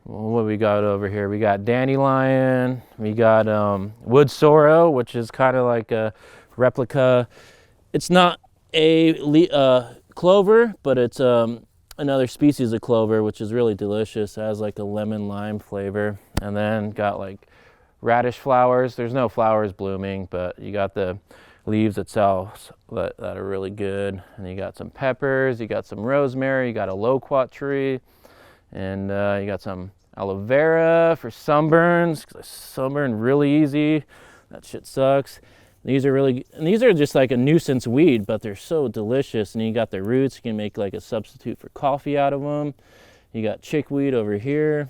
what we got over here? We got dandelion. We got wood sorrel, which is kind of like a replica. It's not a clover, but it's another species of clover, which is really delicious. It has like a lemon lime flavor. And then got like radish flowers. There's no flowers blooming, but you got the leaves itself that are really good. And you got some peppers, you got some rosemary, you got a loquat tree, and you got some aloe vera for sunburns, because I sunburn really easy. That shit sucks. These are just like a nuisance weed, but they're so delicious. And you got the roots, you can make like a substitute for coffee out of them. You got chickweed over here.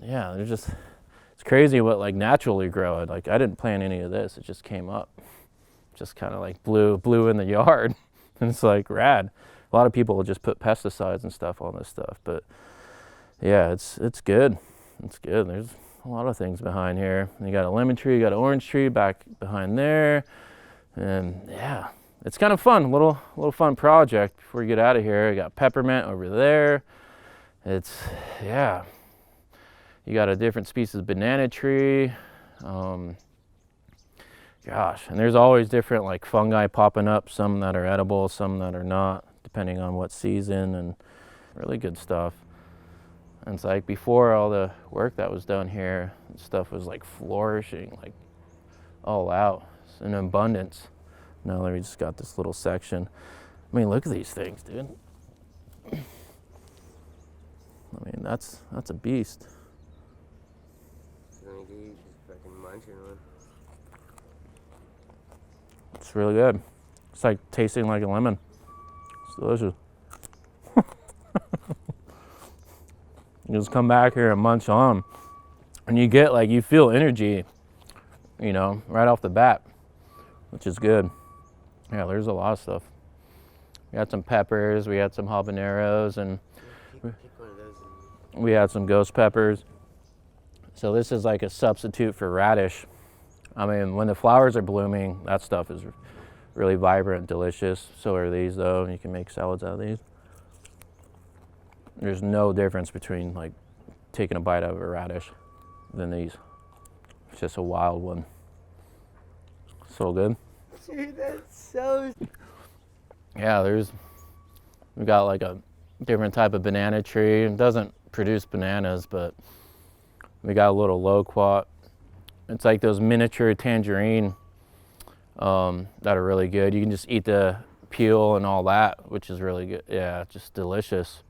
Yeah, it's crazy what like naturally grow. Like I didn't plant any of this, it just came up. Just kind of like blew in the yard. And it's like rad. A lot of people will just put pesticides and stuff on this stuff, but yeah, it's good. It's good. There's a lot of things behind here. You got a lemon tree, you got an orange tree back behind there. And yeah, it's kind of fun, little fun project before you get out of here. You got peppermint over there. Yeah. You got a different species of banana tree. Gosh, and there's always different like fungi popping up, some that are edible, some that are not, depending on what season, and really good stuff. And it's like before all the work that was done here, stuff was like flourishing, like all out, it's in abundance. Now we just got this little section. I mean, look at these things, dude. I mean, that's a beast. It's really good. It's like tasting like a lemon. It's delicious. You just come back here and munch on, and you get like, you feel energy, you know, right off the bat, which is good. Yeah, there's a lot of stuff. We had some peppers, we had some habaneros, and we had some ghost peppers. So this is like a substitute for radish. I mean, when the flowers are blooming, that stuff is really vibrant, delicious. So are these though, and you can make salads out of these. There's no difference between like taking a bite out of a radish than these. It's just a wild one. So good. Dude, that's so... Yeah, we got like a different type of banana tree. It doesn't produce bananas, but we got a little loquat. It's like those miniature tangerine that are really good. You can just eat the peel and all that, which is really good. Yeah, just delicious.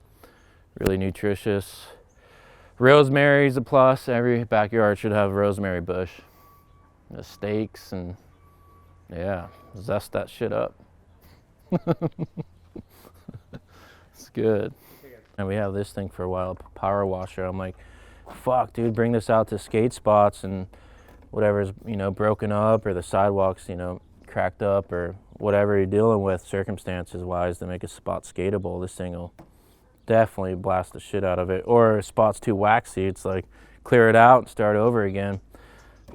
Really nutritious. Rosemary's a plus. Every backyard should have a rosemary bush. The steaks, and yeah, zest that shit up. It's good. And we have this thing for a while, power washer. I'm like, fuck, dude, bring this out to skate spots, and whatever's, you know, broken up, or the sidewalks, you know, cracked up, or whatever you're dealing with circumstances wise to make a spot skatable. This thing will definitely blast the shit out of it. Or a spot's too waxy, it's like clear it out and start over again.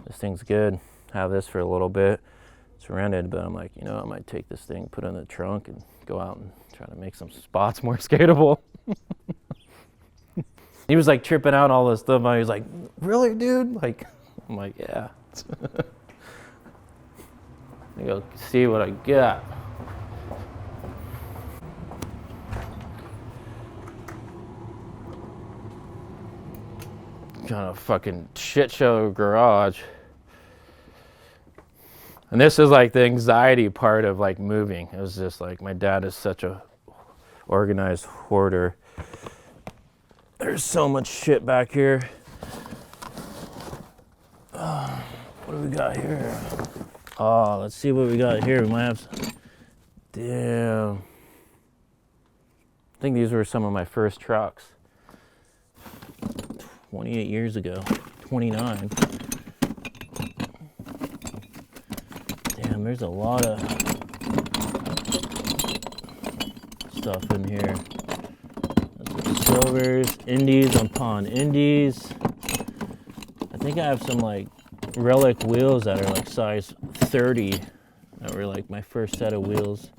This thing's good. Have this for a little bit. It's rented, but I'm like, you know, I might take this thing, put it in the trunk, and go out and try to make some spots more skatable. He was like tripping out all this stuff. He was like, really, dude? Like, I'm like, yeah. I go see what I got. Kind of fucking shit show garage. And this is like the anxiety part of like moving. It was just like, my dad is such a organized hoarder. There's so much shit back here. What do we got here? Oh, let's see what we got here. We might have some. Damn. I think these were some of my first trucks. 28 years ago. 29. Damn, there's a lot of stuff in here. Silvers, indies on Pond Indies. I think I have some like relic wheels that are like size 30. That were like my first set of wheels.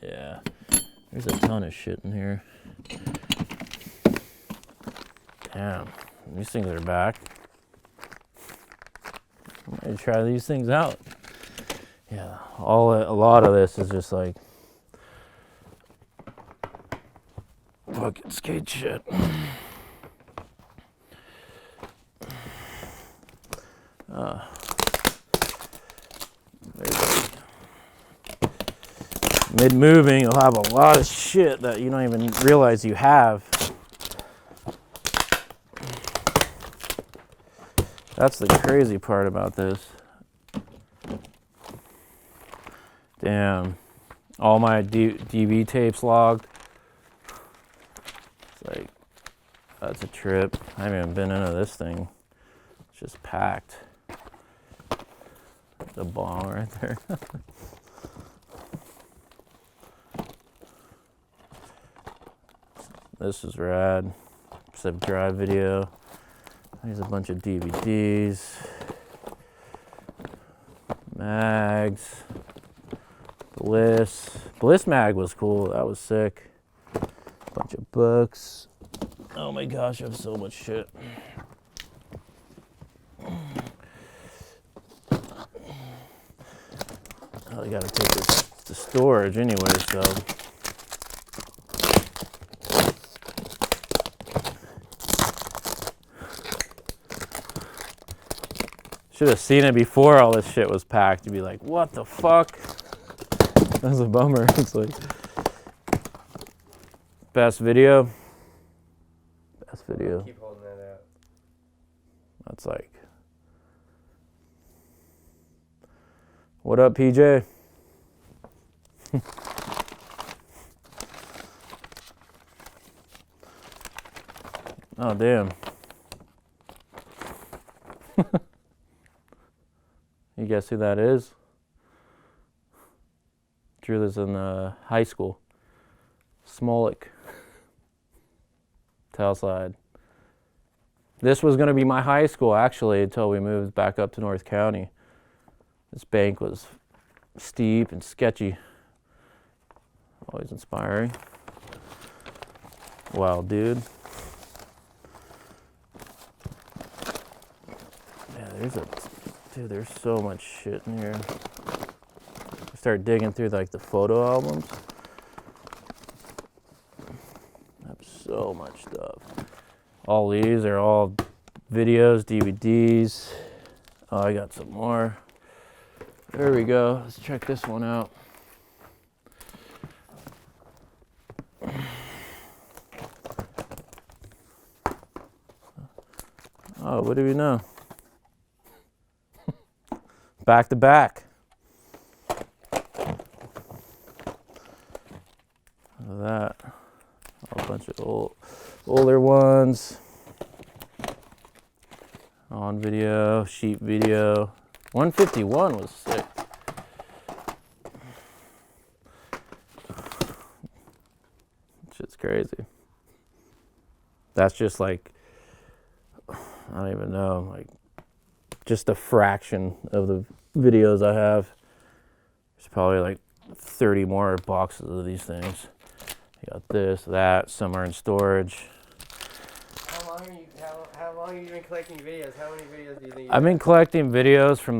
Yeah, there's a ton of shit in here. Damn, these things are back. I'm gonna try these things out. Yeah, a lot of this is just like fucking skate shit. Mid-moving, you'll have a lot of shit that you don't even realize you have. That's the crazy part about this. Damn. All my DV tapes logged. It's like, that's a trip. I haven't even been into this thing. It's just packed. The ball right there. This is rad. Zip drive video. There's a bunch of DVDs. Mags. Bliss mag was cool. That was sick. Bunch of books. Oh my gosh, I have so much shit. I gotta take this to storage anyway, so. Should have seen it before all this shit was packed. You'd be like, what the fuck? That's a bummer. It's like, best video. Keep holding that out. That's like, what up, PJ? Oh, damn. You guess who that is? Drew this in high school. Smolik. Tellside. This was going to be my high school, actually, until we moved back up to North County. This bank was steep and sketchy. Always inspiring. Wild dude. Yeah, there's so much shit in here. I start digging through like the photo albums. I have so much stuff. All these are all videos, DVDs. Oh, I got some more. There we go. Let's check this one out. Oh, what do we know? Back to back. Look at that. A bunch of older ones. On video, sheet video. 151 was sick. Shit's crazy. That's just like, I don't even know, like just a fraction of the videos I have. There's probably like 30 more boxes of these things. You got this, that, some are in storage. How long have you been collecting videos? How many videos do you think I've been collecting videos from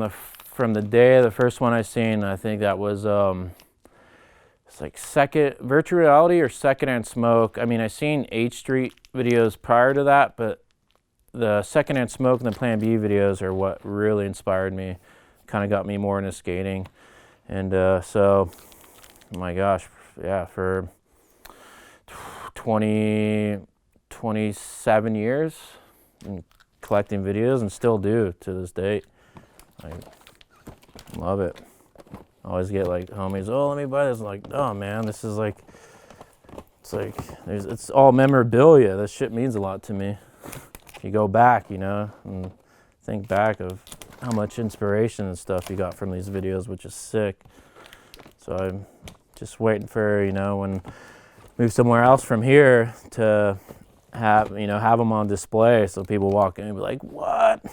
the day the first one I seen. I think that was it's like second virtual reality or secondhand smoke. I mean, I seen H Street videos prior to that, but the secondhand smoke and the Plan B videos are what really inspired me. Kind of got me more into skating, and so, oh my gosh, yeah, for 27 years, and collecting videos, and still do to this date. I love it. I always get like homies, oh, let me buy this. I'm like, oh man, this is like, it's all memorabilia. That shit means a lot to me. You go back, you know, and think back of how much inspiration and stuff you got from these videos, which is sick. So I'm just waiting for, you know, when move somewhere else from here to have them on display so people walk in and be like, what?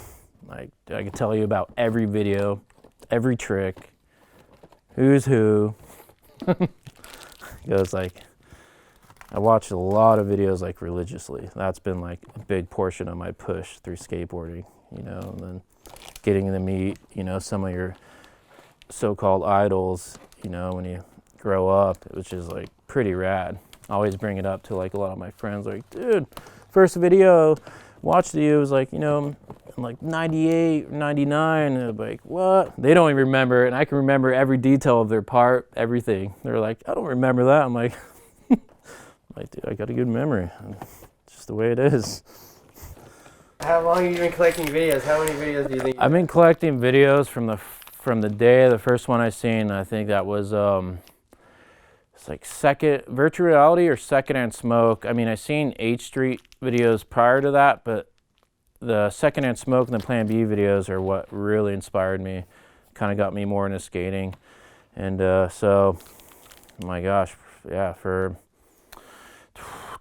Like, I can tell you about every video, every trick, who's who. It goes like, I watched a lot of videos like religiously. That's been like a big portion of my push through skateboarding, you know, and then getting to meet, you know, some of your so-called idols, you know, when you grow up, which is like pretty rad. I always bring it up to like a lot of my friends, like, dude, first video watched you was like, you know, in like 98, 99, and they're like, what? They don't even remember it, and I can remember every detail of their part, everything. They're like, I don't remember that. I'm like, dude, I got a good memory. It's just the way it is. How long have you been collecting videos? How many videos do you think? I've been collecting videos from the day the first one I seen. I think that was it's like second virtual reality or secondhand smoke. I mean, I seen H Street videos prior to that, but the secondhand smoke and the Plan B videos are what really inspired me. Kind of got me more into skating, and so, oh my gosh, yeah, for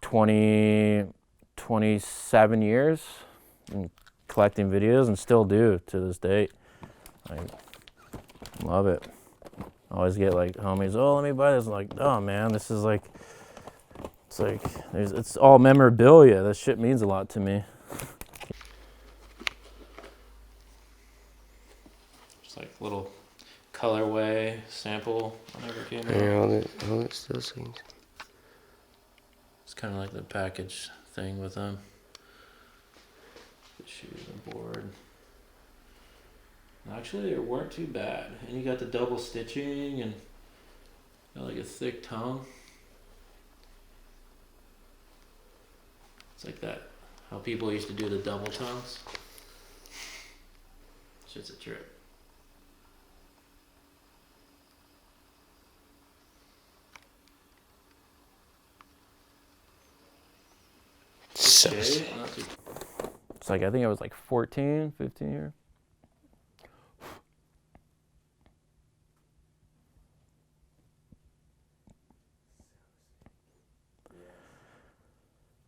27 years and collecting videos, and still do to this date. I love it. I always get like homies, oh, let me buy this. I'm like, oh man, this is like, it's all memorabilia. That shit means a lot to me. Just like little colorway sample whenever it came out. Yeah, all that still sings. It's kind of like the package thing with them. The shoes and board. Actually, they weren't too bad. And you got the double stitching and got like a thick tongue. It's like that, how people used to do the double tongues. It's just a trip. So Okay, it's like, I think I was like 14, 15 years.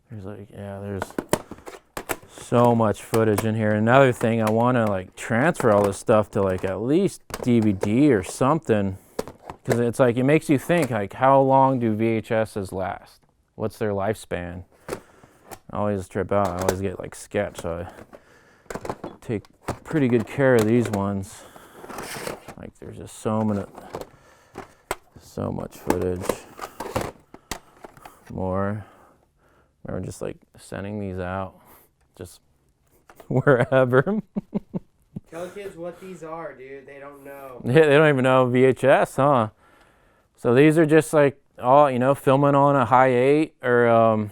There's like, yeah, there's so much footage in here. Another thing, I want to like transfer all this stuff to like at least DVD or something, because it's like, it makes you think like, how long do VHSs last? What's their lifespan? I always trip out. I always get like sketched, so I take pretty good care of these ones. Like, there's just so much footage. More. Remember just like sending these out, just wherever. Tell kids what these are, dude. They don't know. Yeah, they don't even know VHS, huh? So these are just like all, you know, filming on a high 8 or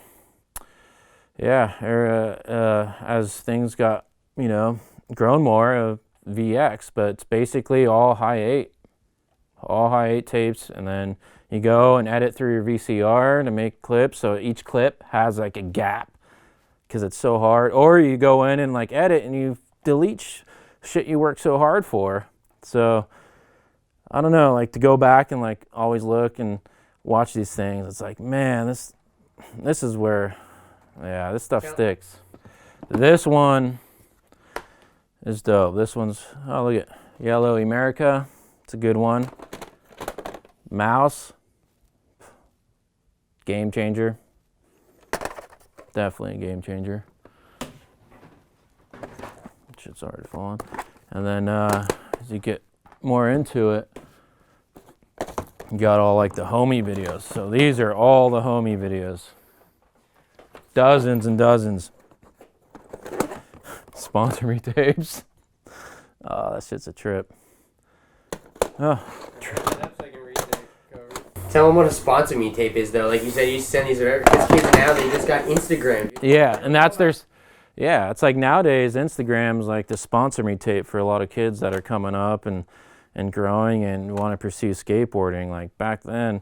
as things got, you know, grown more, VX, but it's basically all high 8 tapes, and then you go and edit through your VCR to make clips, so each clip has like a gap because it's so hard. Or you go in and like edit and you delete shit you worked so hard for. So I don't know, like to go back and like always look and watch these things. It's like, man, this is where, yeah, this stuff sticks. This one is dope. This one's, oh, look at Yellow America. It's a good one. Mouse. Game changer. Definitely a game changer. Shit's already falling. And then as you get more into it, you got all like the homie videos. So these are all the homie videos. Dozens and dozens. Sponsor me tapes. Oh, that shit's a trip. Oh. Tell them what a sponsor me tape is, though. Like you said, you send these around. Because kids now, they just got Instagram. Yeah, and yeah, it's like nowadays Instagram's like the sponsor me tape for a lot of kids that are coming up and growing and want to pursue skateboarding. Like back then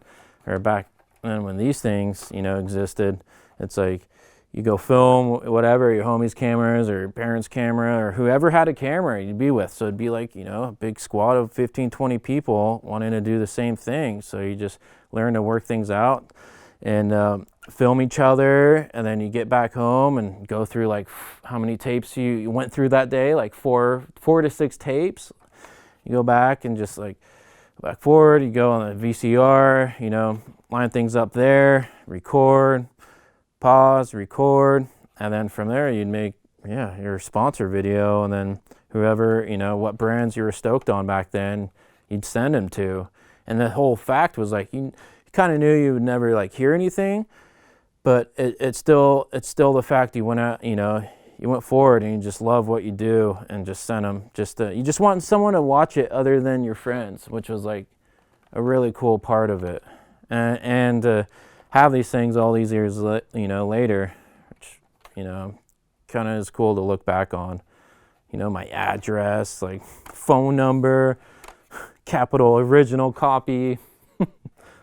when these things, you know, existed, it's like you go film whatever, your homies' cameras or your parents' camera or whoever had a camera you'd be with. So it'd be like, you know, a big squad of 15, 20 people wanting to do the same thing. So you just learn to work things out and film each other, and then you get back home and go through like how many tapes you went through that day, like four to 6 tapes. You go back and just like back forward, you go on the VCR, you know, line things up there, record, pause, record, and then from there you'd make, yeah, your sponsor video, and then whoever, you know, what brands you were stoked on back then, you'd send them to. And the whole fact was like, you kind of knew you would never like hear anything, but it's still the fact you went out, you know, you went forward and you just love what you do and just sent them. You just want someone to watch it other than your friends, which was like a really cool part of it. And to have these things all these years, you know, later, which, you know, kind of is cool to look back on. You know, my address, like phone number, Capital original copy.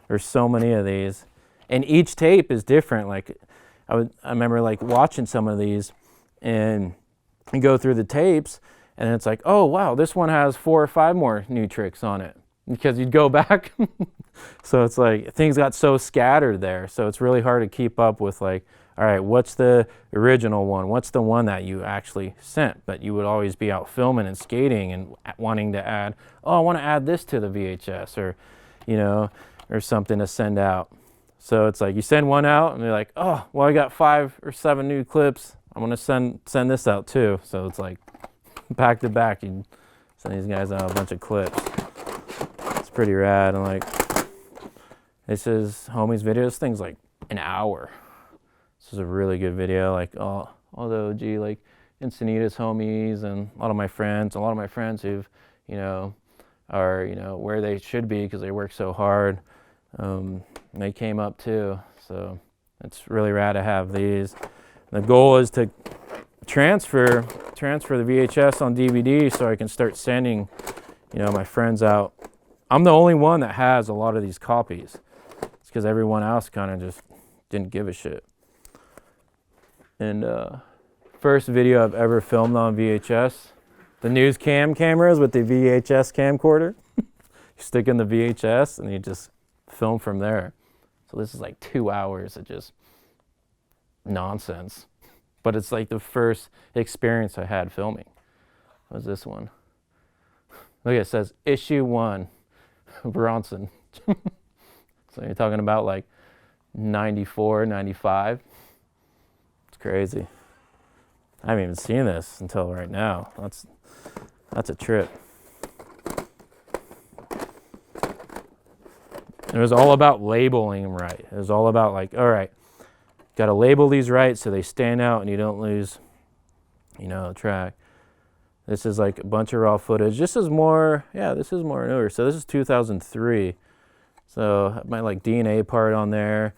There's so many of these, and each tape is different. Like I remember like watching some of these and go through the tapes, and it's like, oh wow, this one has 4 or 5 more new tricks on it, because you'd go back. So it's like things got so scattered there, so it's really hard to keep up with like, all right, what's the original one? What's the one that you actually sent? But you would always be out filming and skating and wanting to add, oh, I want to add this to the VHS, or, you know, or something to send out. So it's like you send one out and they're like, oh, well, I got 5 or 7 new clips. I'm going to send this out too. So it's like back to back, you send these guys out a bunch of clips. It's pretty rad. And like, this is Homie's video. This thing's like an hour. This is a really good video. Like all the OG, like Encinitas homies, and a lot of my friends who've, you know, are, you know, where they should be because they work so hard. They came up too. So it's really rad to have these. The goal is to transfer the VHS on DVD so I can start sending, you know, my friends out. I'm the only one that has a lot of these copies. It's because everyone else kind of just didn't give a shit. And first video I've ever filmed on VHS, the news cameras with the VHS camcorder. You stick in the VHS and you just film from there. So this is like 2 hours of just nonsense. But it's like the first experience I had filming. What was this one? Look, it says issue 1 of Ronson. So you're talking about like 94, 95. It's crazy. I haven't even seen this until right now. That's a trip. It was all about labeling them right. It was all about like, all right, got to label these right so they stand out and you don't lose, you know, the track. This is like a bunch of raw footage. This is more newer. So this is 2003. So my like DNA part on there,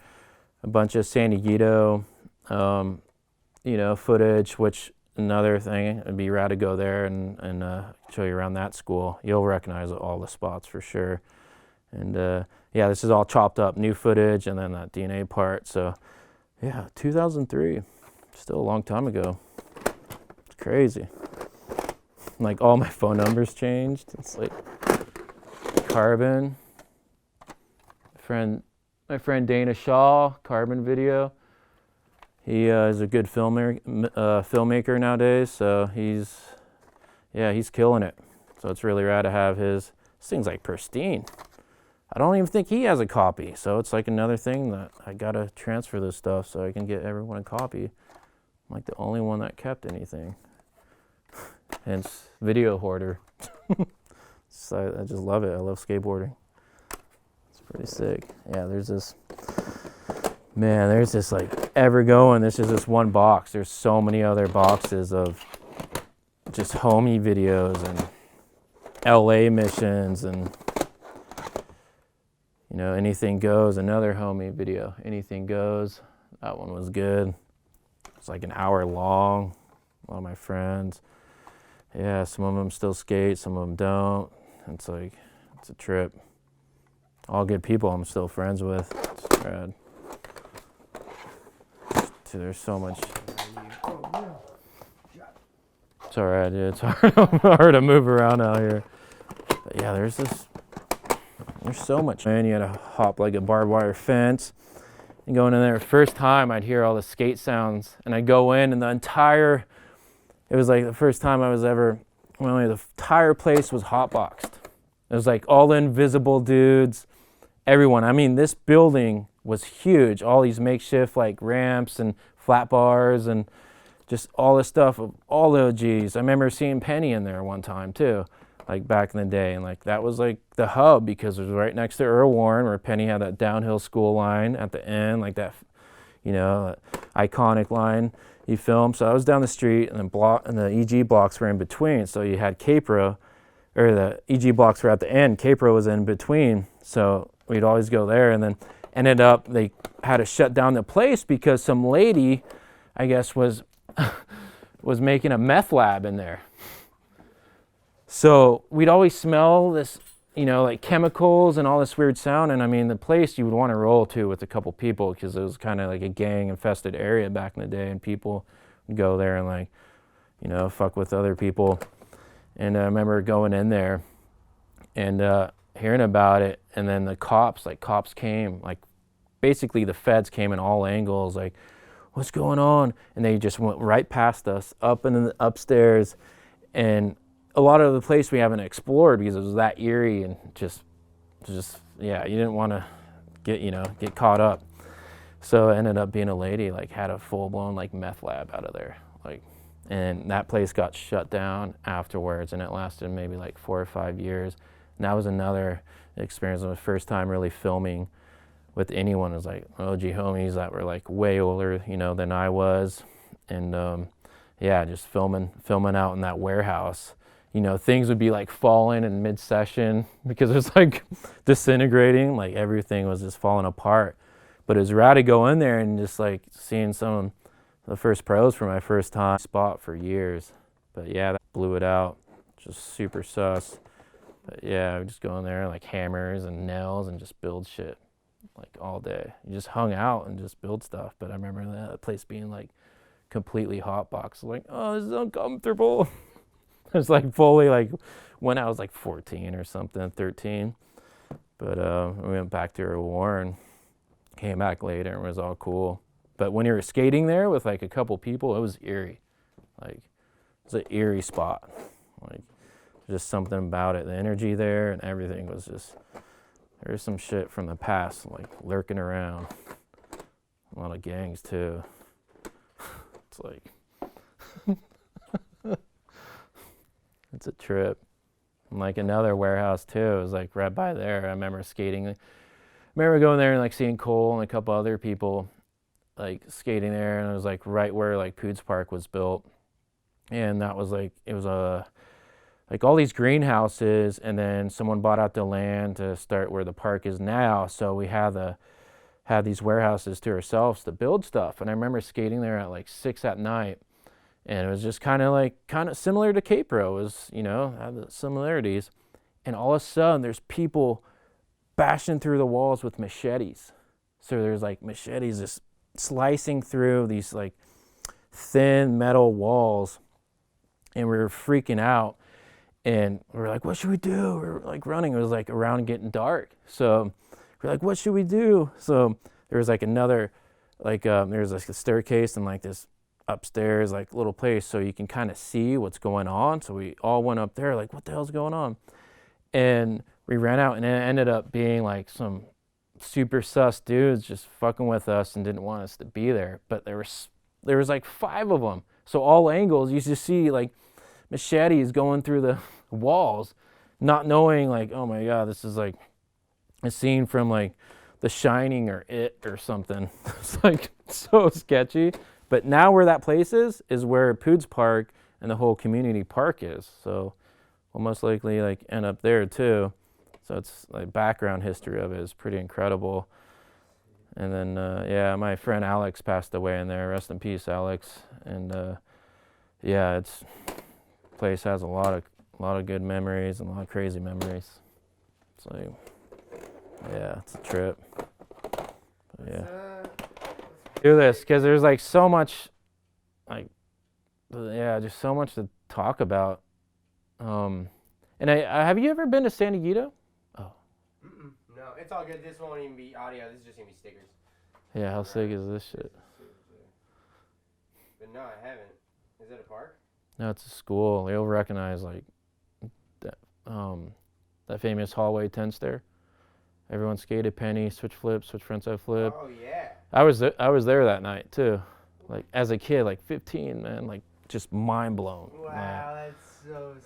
a bunch of San Diego, you know, footage, which another thing, it'd be rad to go there and show you around that school. You'll recognize all the spots for sure. And yeah, this is all chopped up, new footage, and then that DNA part. So yeah, 2003, still a long time ago. It's crazy. Like all my phone numbers changed. It's like Carbon. My friend Dana Shaw, Carbon Video. He is a good filmmaker nowadays, so he's killing it. So it's really rad to have his. This thing's like pristine. I don't even think he has a copy, so it's like another thing that I gotta transfer this stuff so I can get everyone a copy. I'm like the only one that kept anything. Hence, video hoarder. So I just love it. I love skateboarding. It's pretty sick. Yeah, there's this like ever going. This is this one box. There's so many other boxes of just homie videos and LA missions and, you know, Anything Goes, another homie video. Anything Goes. That one was good. It's like an hour long. A lot of my friends. Yeah, some of them still skate, some of them don't. It's like, it's a trip. All good people I'm still friends with. It's rad. Dude, there's so much. It's alright, dude. It's hard to move around out here. But yeah, there's so much. Man, you gotta hop like a barbed wire fence and going in there. First time I'd hear all the skate sounds and I'd go in and it was like the first time I was ever, the entire place was hotboxed. It was like all the invisible dudes, everyone. I mean, this building was huge. All these makeshift like ramps and flat bars and just all this stuff of all the OGs. I remember seeing Penny in there one time too, like back in the day. And like that was like the hub because it was right next to Earl Warren where Penny had that downhill school line at the end, like that, you know, iconic line he filmed. So I was down the street and the EG blocks were in between. So you had Capro, or the EG blocks were at the end. Capro was in between. So we'd always go there, and then ended up, they had to shut down the place because some lady, I guess, was making a meth lab in there. So we'd always smell this, you know, like chemicals and all this weird sound. And I mean, the place you would want to roll to with a couple people because it was kind of like a gang infested area back in the day, and people would go there and like, you know, fuck with other people. And I remember going in there and hearing about it, and then the cops came, like basically the feds came in all angles, like, what's going on? And they just went right past us, up in the upstairs, and a lot of the place we haven't explored because it was that eerie and just yeah, you didn't want to get caught up. So it ended up being a lady, like had a full blown like meth lab out of there, like, and that place got shut down afterwards, and it lasted maybe like 4 or 5 years. And that was another experience. It was the first time really filming with anyone. It was like OG homies that were like way older, you know, than I was. And yeah, just filming out in that warehouse. You know, things would be like falling in mid-session because it was like disintegrating, like everything was just falling apart. But it was rad to go in there and just like seeing some of the first pros for my first time spot for years. But yeah, that blew it out. Just super sus. But yeah, I would just go in there like hammers and nails and just build shit like all day. You just hung out and just build stuff. But I remember that place being like completely hot box. Like, oh, this is uncomfortable. It's like fully like when I was like 14 or something, 13. But we went back to Earl Warren, came back later, and it was all cool. But when you were skating there with like a couple people, it was eerie. Like, it was an eerie spot. Like, just something about it. The energy there and everything was just, there's some shit from the past like lurking around. A lot of gangs too. It's like, it's a trip. And like another warehouse too, it was like right by there. I remember skating. I remember going there and like seeing Cole and a couple other people like skating there, and it was like right where like Poods Park was built. And that was like, it was like all these greenhouses, and then someone bought out the land to start where the park is now. So we had these warehouses to ourselves to build stuff. And I remember skating there at like 6 at night. And it was just kind of similar to Capro. It was, you know, had the similarities. And all of a sudden, there's people bashing through the walls with machetes. So there's like machetes just slicing through these like thin metal walls. And we were freaking out. And we were like, what should we do? We were like running. It was like around getting dark. So we're like, what should we do? So there was like another, like, there's like a staircase and like this upstairs like little place so you can kind of see what's going on. So we all went up there like, what the hell's going on? And we ran out, and it ended up being like some super sus dudes just fucking with us and didn't want us to be there. But there was like 5 of them. So all angles you just see like machetes going through the walls, not knowing like, oh my God, this is like a scene from like The Shining or It or something. It's like so sketchy. But now where that place is where Poods Park and the whole community park is. So we'll most likely like end up there too. So it's like background history of it is pretty incredible. And then yeah, my friend Alex passed away in there. Rest in peace, Alex. And yeah, place has a lot of good memories and a lot of crazy memories. It's like, yeah, it's a trip. But yeah. Do this because there's like so much, like, yeah, just so much to talk about. And I have you ever been to San Diego? Oh. No, it's all good. This won't even be audio. This is just gonna be stickers. Yeah, how sick is this shit? But no, I haven't. Is it a park? No, it's a school. They'll recognize like that. that famous hallway 10 stair. Everyone skated penny, switch flip, switch frontside flip. Oh yeah. I was there that night too, like as a kid, like 15, man, like just mind blown. Wow, that's so